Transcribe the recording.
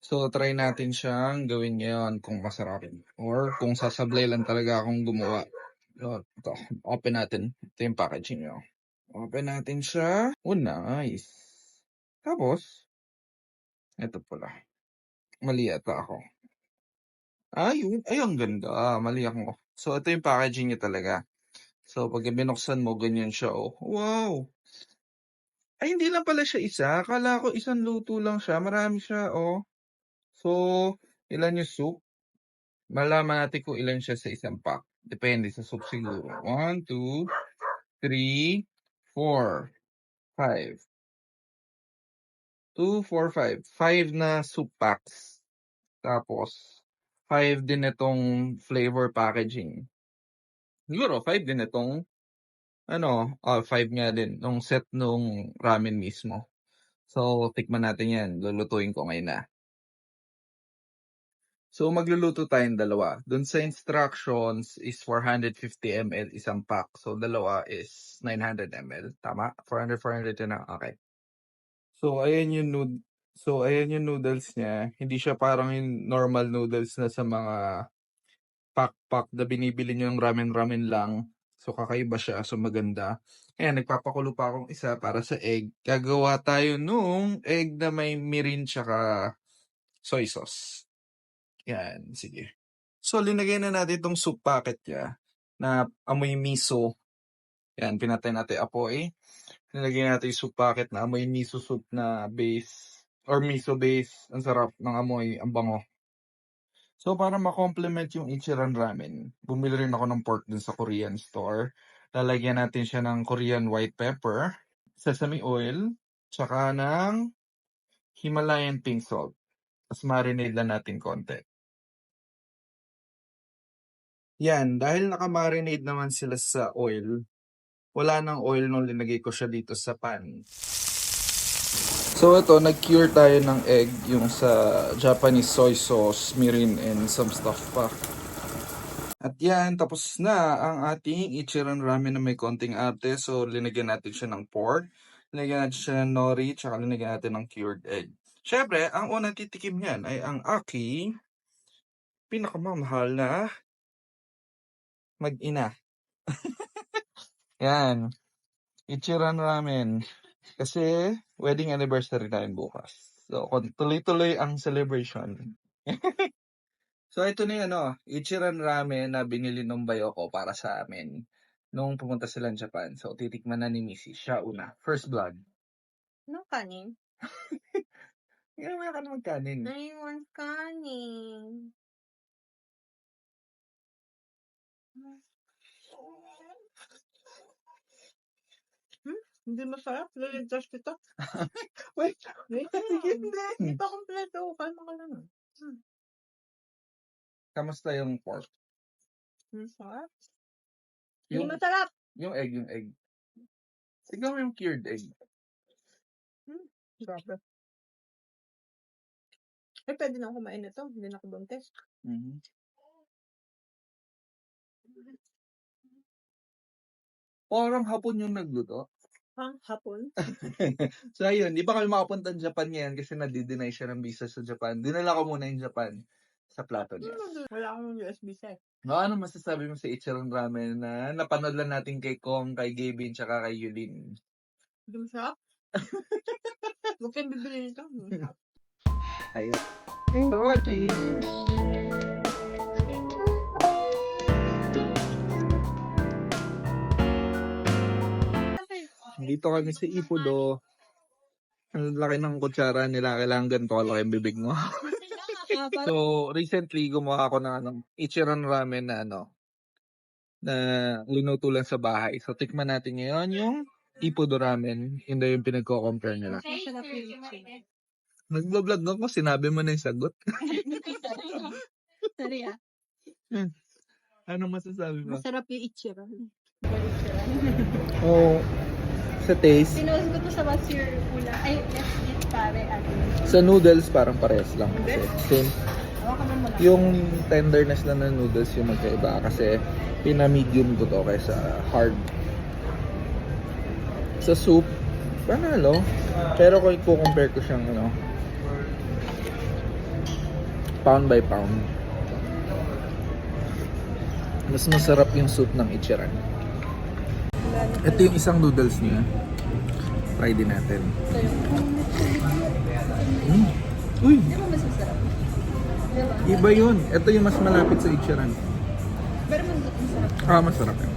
So, try natin siyang gawin ngayon kung masarap or kung sasablay lang talaga akong gumawa. Ito, open natin. Ito yung packaging niya. Open natin siya. Oh, nice. Tapos, ito pala. Mali ata ako. Ay, ang ganda. Mali ako. So, ito yung packaging niya talaga. So, pag binuksan mo, ganyan siya. Oh. Wow! Ay, hindi lang pala siya isa. Akala ko isang luto lang siya. Marami siya, oh. So, ilan yung soup? Malaman natin kung ilan siya sa isang pack. Depende sa soup siguro. 1, 2, 3, 4, 5. 2, 4, 5. 5 na soup packs. Tapos, 5 din itong flavor packaging. Siguro, 5 din itong, 5 nga din. Nung set nung ramen mismo. So, tikman natin yan. Lulutuin ko ngayon na. So, magluluto tayong dalawa. Dun sa instructions is 450 ml isang pack. So, dalawa is 900 ml. Tama? 400 yun na. Okay. So, ayan yung noodles niya. Hindi siya parang yung normal noodles na sa mga pack-pack na binibili nyo ng ramen-ramen lang. So, kakaiba siya. So, maganda. Ayan, nagpapakulo pa akong isa para sa egg. Gagawa tayo nung egg na may mirin tsaka soy sauce. Yan, sige. So, linagay na natin itong soup packet niya na amoy miso. Yan, pinatay natin apoy. Linagay natin yung soup packet na amoy miso soup na base or miso base. Ang sarap ng amoy, ang bango. So, para ma-complement yung Ichiran Ramen, bumili rin ako ng pork dun sa Korean store. Lalagyan natin siya ng Korean white pepper, sesame oil, tsaka ng Himalayan pink salt. Tapos marinate lang natin konti. Yan, dahil nakamarinate naman sila sa oil, wala nang oil nung linagay ko siya dito sa pan. So ito, nag-cure tayo ng egg, yung sa Japanese soy sauce, mirin, and some stuff pa. At yan, tapos na ang ating Ichiran Ramen na may konting ate. So linagyan natin siya ng pork, linagyan natin siya ng nori, tsaka linagyan natin ng cured egg. Syempre, ang unang titikim niyan ay ang aking pinakamamahal na mag-ina. Yan. Ichiran Ramen. Kasi, wedding anniversary namin bukas. So, tuloy-tuloy ang celebration. So, ito na yun, Ichiran Ramen na binili ng bayo ko para sa amin nung pumunta sila ng Japan. So, titikman na ni Missy. Siya una. First blood. No kanin? Wala ka naman kanin. I want kanin. Hindi masarap. Liligtas kita. Wait, Wait titigim lang. din. Hindi pa kompleto. Kalma ka lang. Kamusta yung pork? Masarap. Hindi Yung, masarap. yung egg. Tignan mo yung cured egg. Grabe. Eh, pwede na ako kumain nito. Hindi na ako buntis. Mhm. Parang hapon yung nagluto. Pang hapon. So, ayun, di ba kami makapunta ng Japan ngayon kasi nadi-deny siya ng visa sa Japan. Dinala ko muna yung Japan sa plato niya. Wala akong USB set. Ano masasabi mo sa Ichiran Ramen na napanood lang natin kay Kong, kay Gavin, tsaka kay Yulin? Hindi masarap. Huwag kayong bibili nito. Ayun. Dito kami sa Ipudo. Ang laki ng kutsara nila. Kailangan ganito kalaki ang bibig mo. So, recently, gumawa ako ng Ichiran Ramen na na linuto lang sa bahay. So, tikman natin ngayon yung Ipudo Ramen. Hindi yung pinagko-compare nila. Masarap yung chicken. Nag-vlog ako, sinabi mo na yung sagot. Sorry ah. Anong masasabi mo? Masarap yung ichiran. Oh, sa taste. Pinost ko to sa What's Your Ula. Ay, let's eat pare. Sa noodles, parang parehas lang. Kasi same. Hawakan mo lang. Yung tenderness lang ng noodles yung magkaiba. Kasi pina-medium ko to kaysa hard. Sa soup, panalo. Pero kung i-compare ko siyang pound by pound. Mas masarap yung soup ng Ichiran. Ito yung isang noodles niya. Try din natin. Uy! Di ba mas masarap? Diba? Iba yun. Ito yung mas malapit sa Ichiran. Pero masarap. Ah, masarap yun.